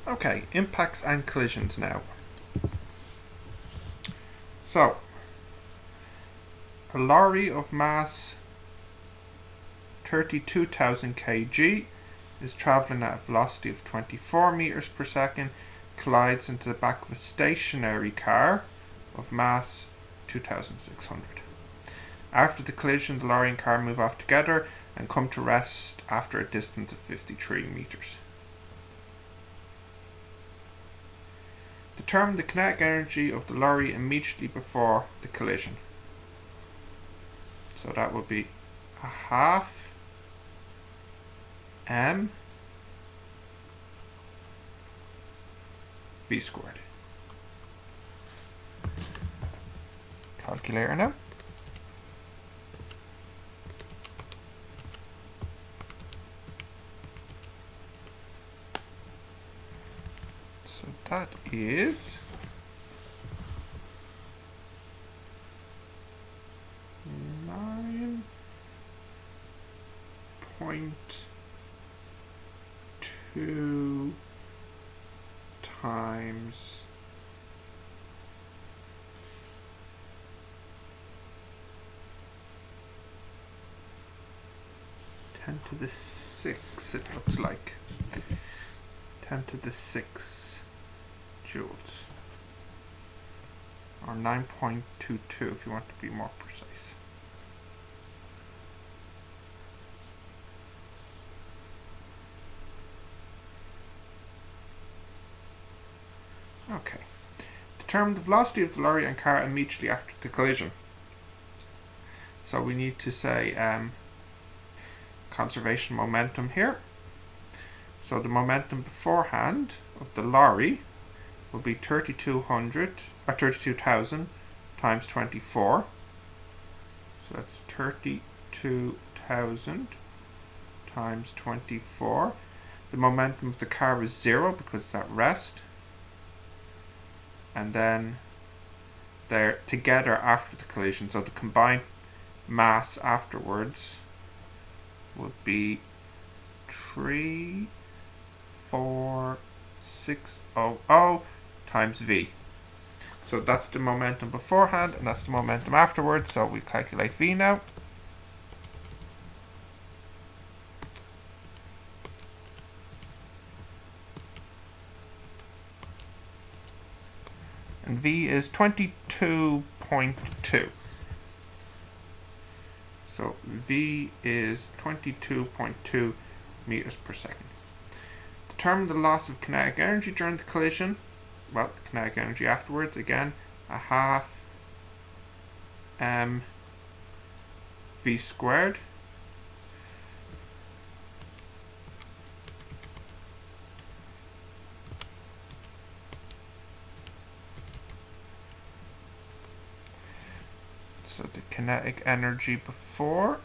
Okay, impacts and collisions now. So, a lorry of mass 32,000 kg is travelling at a velocity of 24 meters per second, collides into the back of a stationary car of mass 2,600. After the collision, the lorry and car move off together and come to rest after a distance of 53 meters. Determine the kinetic energy of the lorry immediately before the collision. So that would be a half m v squared. Calculator now. So that is 9.2 times 10 to the 6, it looks like. 10 to the 6 joules. Or 9.22 if you want to be more precise. Okay. Determine the velocity of the lorry and car immediately after the collision. So we need to say conservation momentum here. So the momentum beforehand of the lorry will be 32,000 times 24. So that's 32,000 times 24. The momentum of the car is 0 because it's at rest. And then they're together after the collision. So the combined mass afterwards would be 34600 times v. So that's the momentum beforehand and that's the momentum afterwards. So we calculate v now. And v is 22.2. So v is 22.2 meters per second. Determine the loss of kinetic energy during the collision. Well, the kinetic energy afterwards, again, a half m v squared. So the kinetic energy before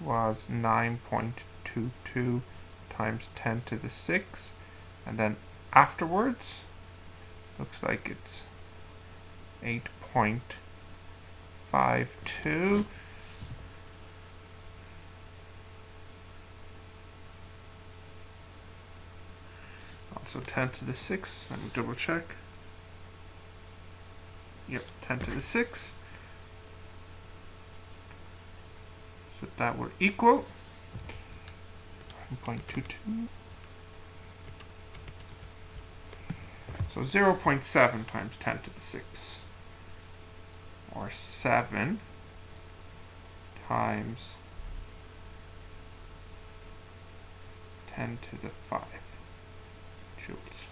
was 9.22 times 10 to the 6, and then afterwards looks like it's 8.52. Also 10 to the 6, let me double check. Yep, 10 to the 6. So that will equal 1.22. So 0.7 times 10 to the 6. Or 7 times 10 to the 5 joules.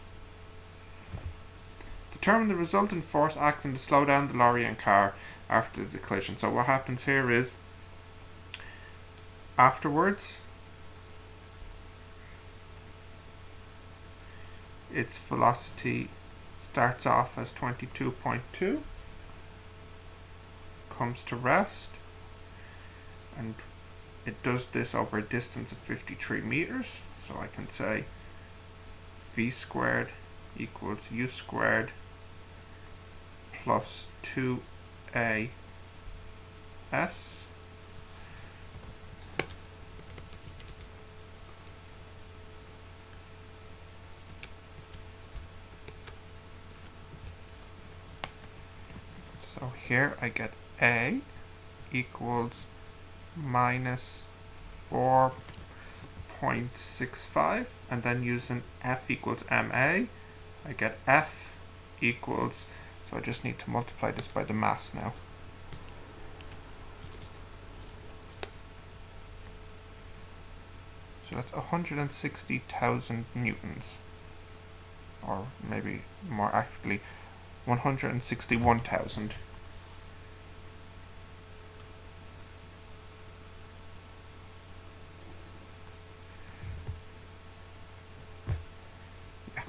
Determine the resultant force acting to slow down the lorry and car after the collision. So what happens here is afterwards its velocity starts off as 22.2, comes to rest, and it does this over a distance of 53 meters. So I can say v squared equals u squared plus 2as here I get A equals minus 4.65, and then using F equals MA, I get F equals, so I just need to multiply this by the mass now. So that's 160,000 newtons, or maybe more accurately, 161,000. Yeah.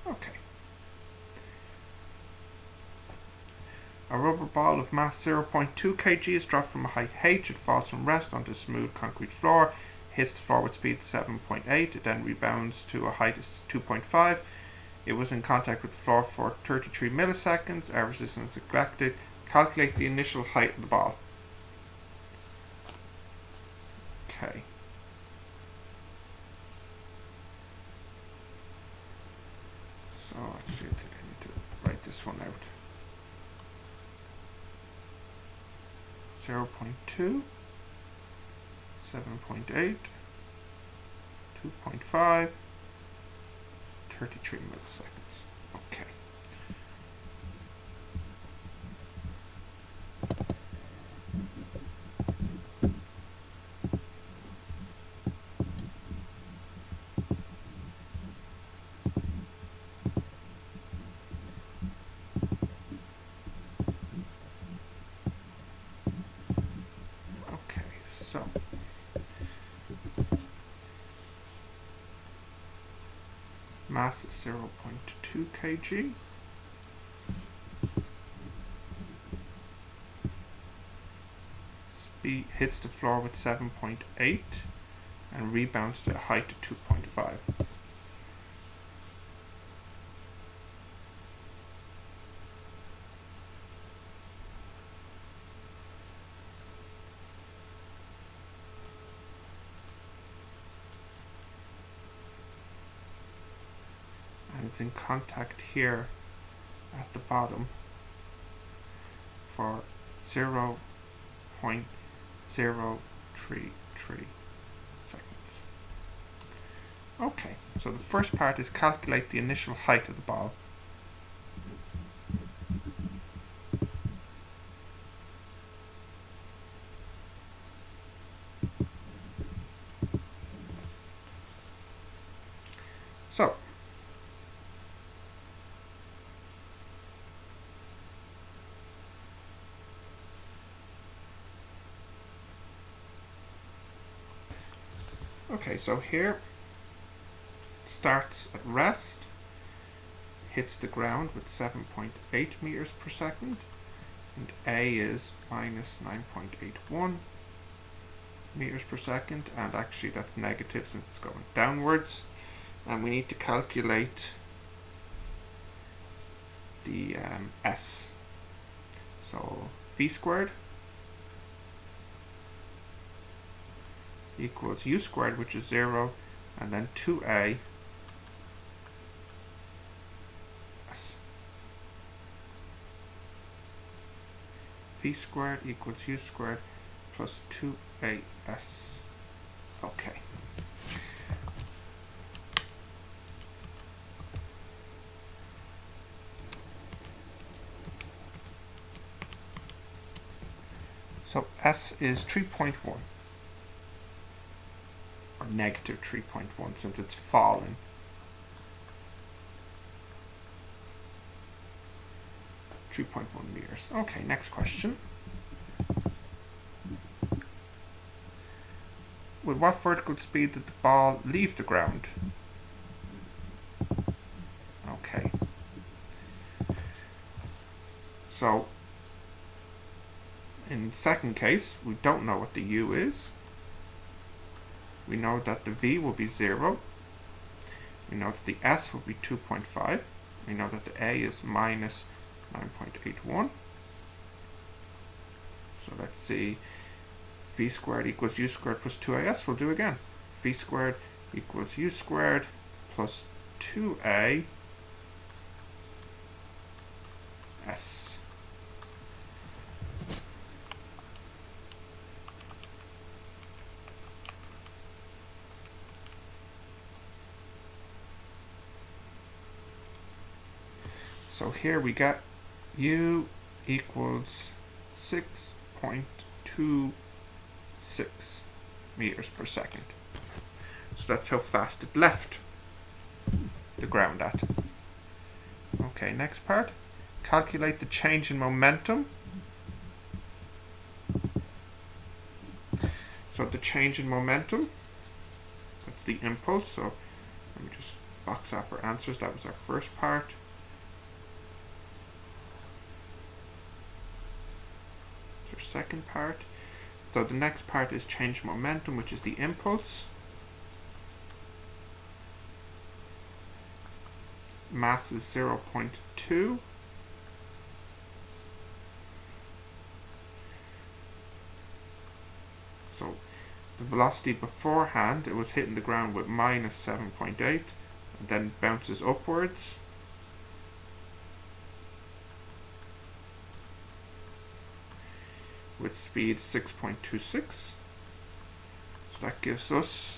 Okay. A rubber ball of mass 0.2 kg is dropped from a height h. It falls from rest onto a smooth concrete floor, hits the floor with speed 7.8. It then rebounds to a height of 2.5. It was in contact with the floor for 33 milliseconds. Air resistance neglected. Calculate the initial height of the ball. Okay. So actually I think I need to write this one out. 0.2, 7.8, 2.5, 33 milliseconds. Okay. So mass is 0.2 kg. Speed hits the floor with 7.8 and rebounds to a height of 2.5. It's in contact here at the bottom for 0.033 seconds. Okay, so the first part is calculate the initial height of the ball. So so here it starts at rest, hits the ground with 7.8 meters per second, and A is minus 9.81 meters per second, and actually that's negative since it's going downwards, and we need to calculate the S. So V squared equals U squared, which is 0, and then 2A S. V squared equals U squared plus 2AS. Okay. So S is 3.1. Or negative 3.1 since it's falling. .1 meters. Okay, next question. With what vertical speed did the ball leave the ground? Okay. So, in the second case, we don't know what the U is. We know that the V will be 0. We know that the S will be 2.5. We know that the A is minus 9.81. So let's see. V squared equals U squared plus 2AS. We'll do again. v squared equals u squared plus 2a s. So here we get u equals 6.26 meters per second. So that's how fast it left the ground at. Okay, next part. Calculate the change in momentum. So the change in momentum, that's the impulse. So let me just box off our answers. That was our first part. Our second part. So the next part is change momentum, which is the impulse. Mass is 0.2. So the velocity beforehand, it was hitting the ground with minus 7.8 and then bounces upwards. With speed 6.26. So that gives us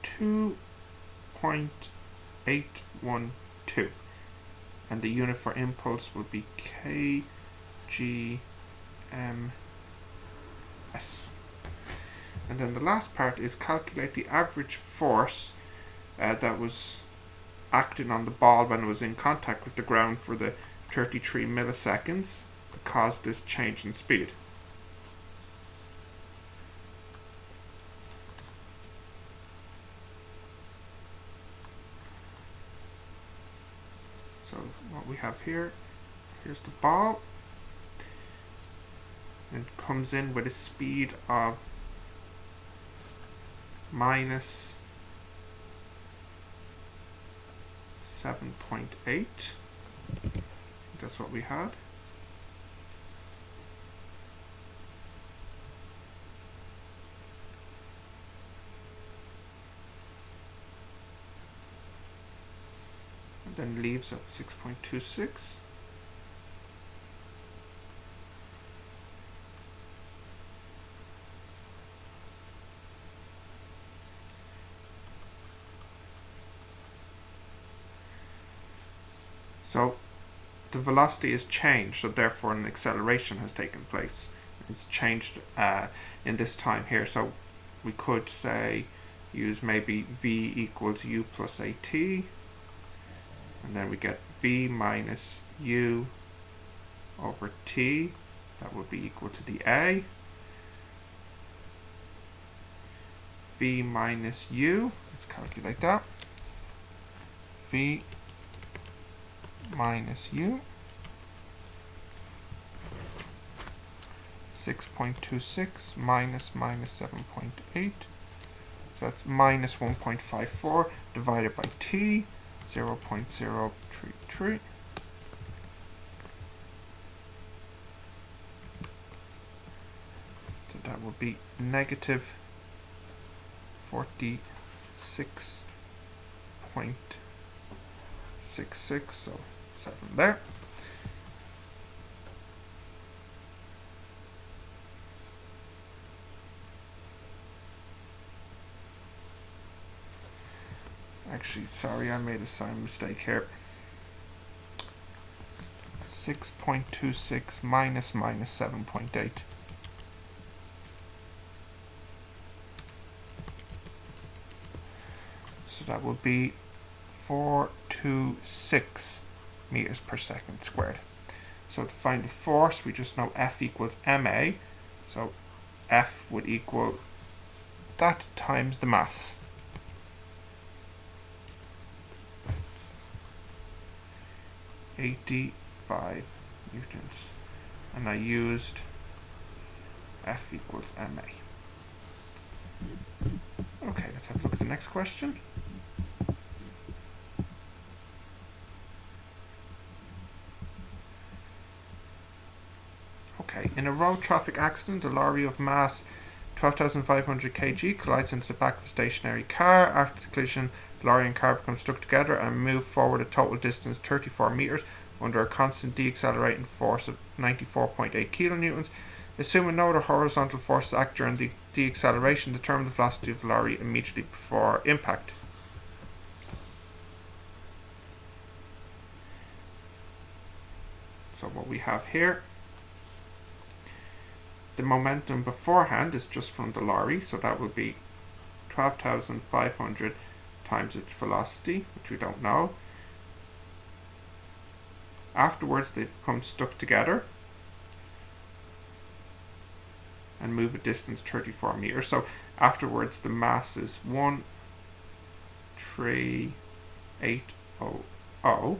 2.812, and the unit for impulse will be kgms. And then the last part is calculate the average force that was acting on the ball when it was in contact with the ground for the 33 milliseconds that caused this change in speed. So what we have here, here's the ball. It comes in with a speed of minus 7.8. That's what we had. And then leaves at 6.26. So the velocity is changed, so therefore an acceleration has taken place. It's changed in this time here, so we could say use maybe v equals u plus at, and then we get v minus u over t, that would be equal to the a. V minus u, let's calculate that. V minus u, 6.26 minus 7.8, so that's minus 1.54 divided by t, 0.033. So that will be negative 46.66, so 7 there. Actually, sorry, I made a sign mistake here. 6.26 minus 7.8. So that will be 426 meters per second squared. So to find the force, we just know F equals ma. So F would equal that times the mass. 85 newtons. And I used F equals ma. Okay, let's have a look at the next question. In a road traffic accident, a lorry of mass 12,500 kg collides into the back of a stationary car. After the collision, the lorry and car become stuck together and move forward a total distance 34 meters under a constant deaccelerating force of 94.8 kilonewtons. Assuming no other horizontal forces act during the deacceleration, determine the velocity of the lorry immediately before impact. So what we have here, the momentum beforehand is just from the lorry, so that will be 12,500 times its velocity, which we don't know. Afterwards, they become stuck together and move a distance 34 meters. So afterwards, the mass is 13800,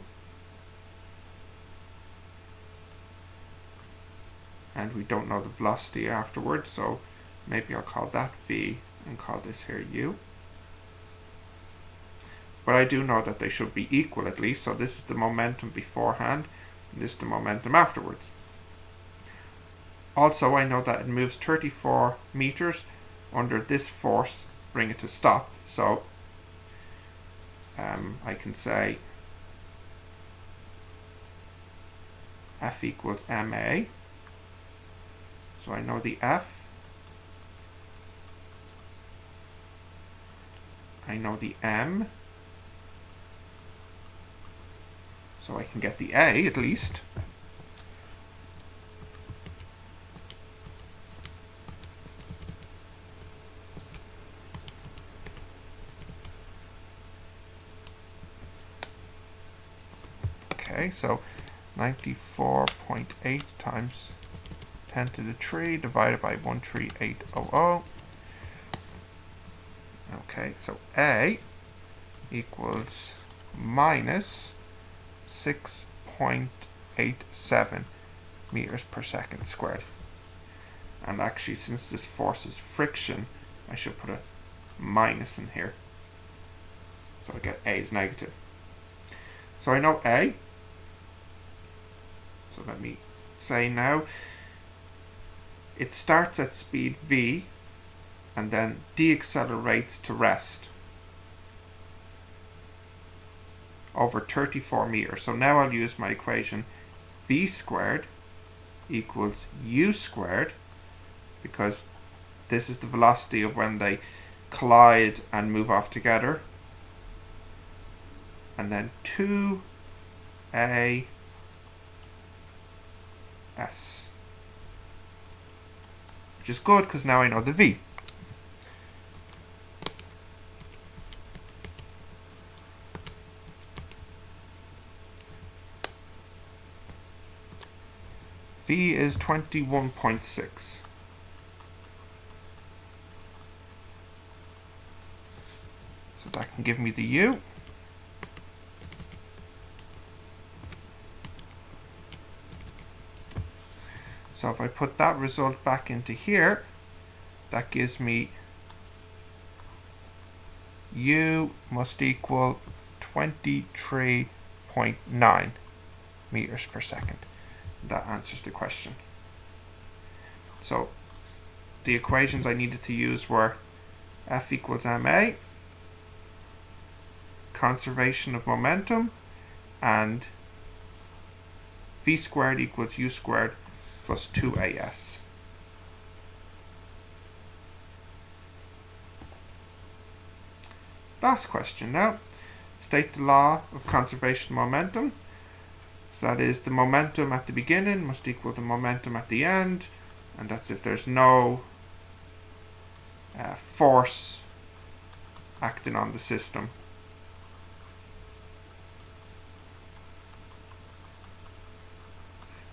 and we don't know the velocity afterwards, so maybe I'll call that V and call this here U. But I do know that they should be equal at least, so this is the momentum beforehand, and this is the momentum afterwards. Also, I know that it moves 34 meters under this force, bring it to stop, so I can say F equals ma. So I know the F, I know the M, so I can get the A at least. Okay, so 94.8 times 10 to the 3 divided by 13800. Okay, so A equals minus 6.87 meters per second squared. And actually, since this force is friction, I should put a minus in here. So I get A is negative. So I know A. So let me say now, it starts at speed v and then deaccelerates to rest over 34 meters. So now I'll use my equation v squared equals u squared, because this is the velocity of when they collide and move off together, and then 2a s, which is good because now I know the v. V is 21.6. So that can give me the U. So if I put that result back into here, that gives me U must equal 23.9 meters per second. That answers the question. So the equations I needed to use were F equals ma, conservation of momentum, and v squared equals u squared plus 2as. Last question now. State the law of conservation of momentum. So that is, the momentum at the beginning must equal the momentum at the end, and that's if there's no force acting on the system.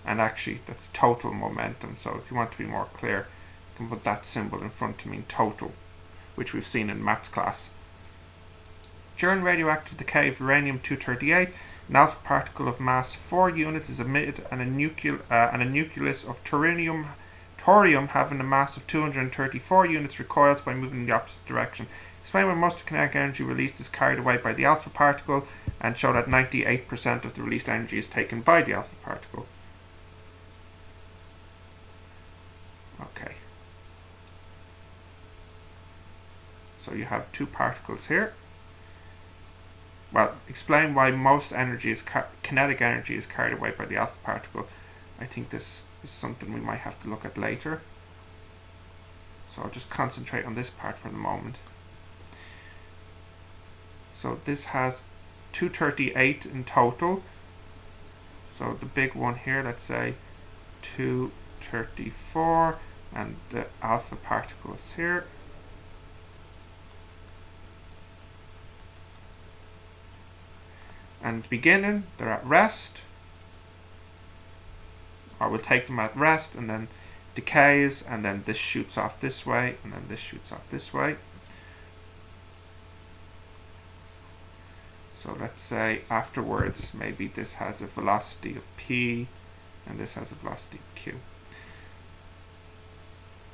And actually, that's total momentum. So if you want to be more clear, you can put that symbol in front to mean total, which we've seen in maths class. During radioactive decay of uranium-238, an alpha particle of mass 4 units is emitted, and a nucleus of thorium having a mass of 234 units recoils by moving in the opposite direction. Explain why most of the kinetic energy released is carried away by the alpha particle, and show that 98% of the released energy is taken by the alpha particle. So you have two particles here. Well, explain why most energy is kinetic energy is carried away by the alpha particle. I think this is something we might have to look at later. So I'll just concentrate on this part for the moment. So this has 238 in total. So the big one here, let's say 234, and the alpha particles here. And beginning, they're at rest, or we'll take them at rest, and then decays, and then this shoots off this way, and then this shoots off this way. So let's say afterwards, maybe this has a velocity of p, and this has a velocity of q.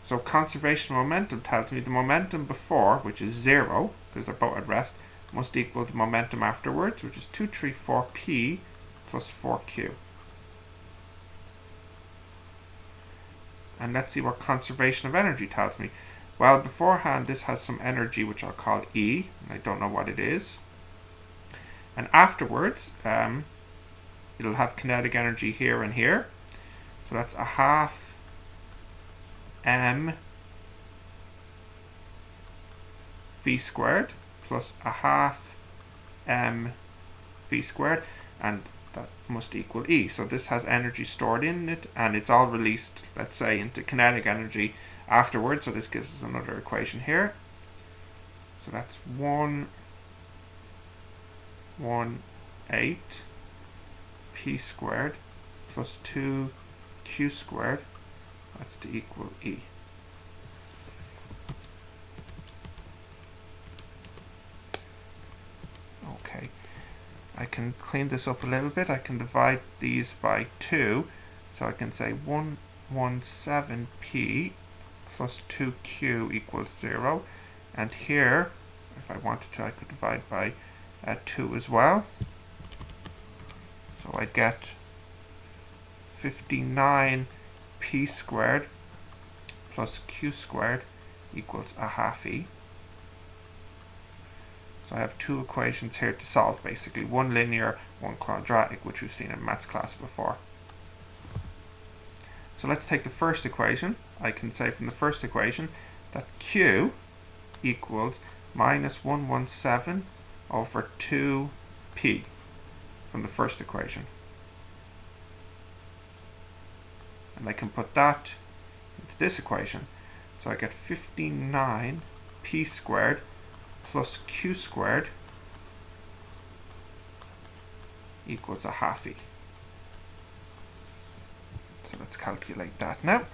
So conservation of momentum tells me the momentum before, which is 0, because they're both at rest, must equal the momentum afterwards, which is 234p plus 4q. And let's see what conservation of energy tells me. Well, beforehand this has some energy which I'll call E, and I don't know what it is. And afterwards, it'll have kinetic energy here and here. So that's a half m v squared plus a half m v squared, and that must equal E. So this has energy stored in it, and it's all released, let's say, into kinetic energy afterwards. So this gives us another equation here. So that's 118 p squared plus 2q squared. That's to equal E. Okay, I can clean this up a little bit. I can divide these by 2, so I can say 117p plus 2q equals 0, and here, if I wanted to, I could divide by 2 as well. So I'd get 59p squared plus q squared equals a half E. So I have two equations here to solve, basically. One linear, one quadratic, which we've seen in maths class before. So let's take the first equation. I can say from the first equation that Q equals minus 117 over 2p from the first equation. And I can put that into this equation. So I get 59p squared plus q squared equals a half E. So let's calculate that now.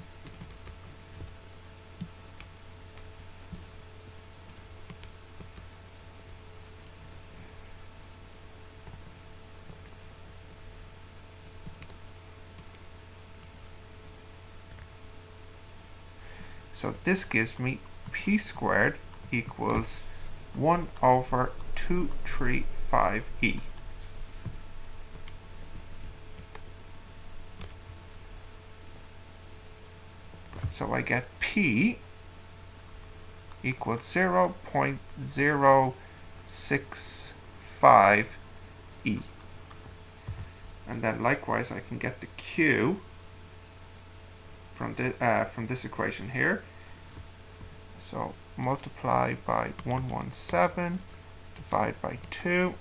So this gives me p squared equals 1 over 235e. So I get p equals 0.065 E. And then likewise I can get the q from this equation here. So multiply by 117, divide by 2.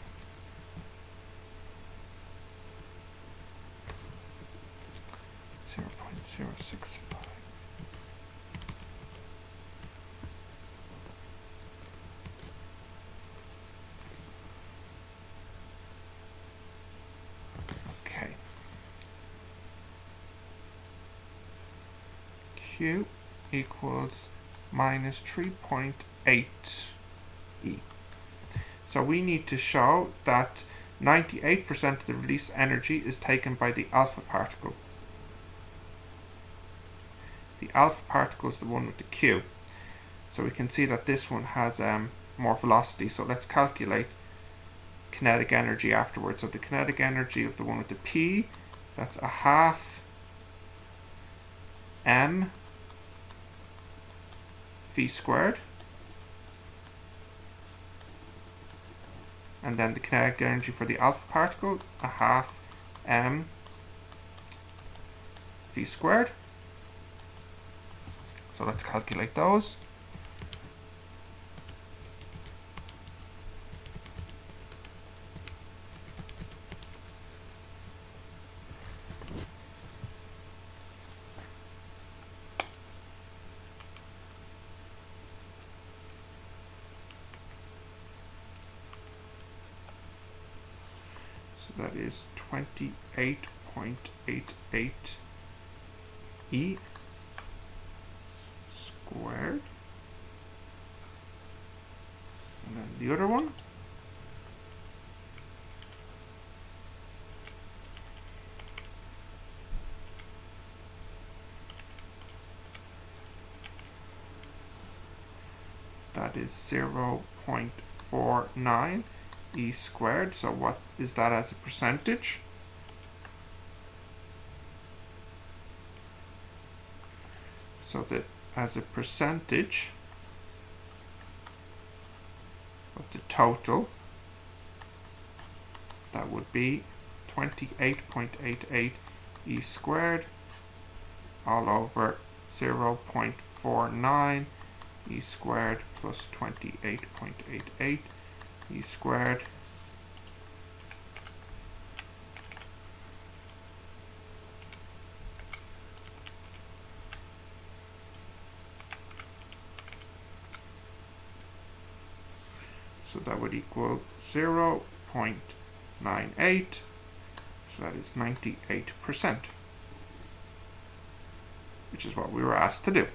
.065. Okay. Q equals minus 3.8 E. So we need to show that 98% of the released energy is taken by the alpha particle. The alpha particle is the one with the Q. So we can see that this one has more velocity. So let's calculate kinetic energy afterwards. So the kinetic energy of the one with the P, that's a half m v squared and then the kinetic energy for the alpha particle, a half m v squared. So let's calculate those. So that is 28.88 E squared. And then the other one. That is 0.49 E squared. So what is that as a percentage? So that as a percentage of the total, that would be 28.88 E squared all over 0.49 E squared plus 28.88 E squared. So that would equal 0.98. So that is 98%, which is what we were asked to do.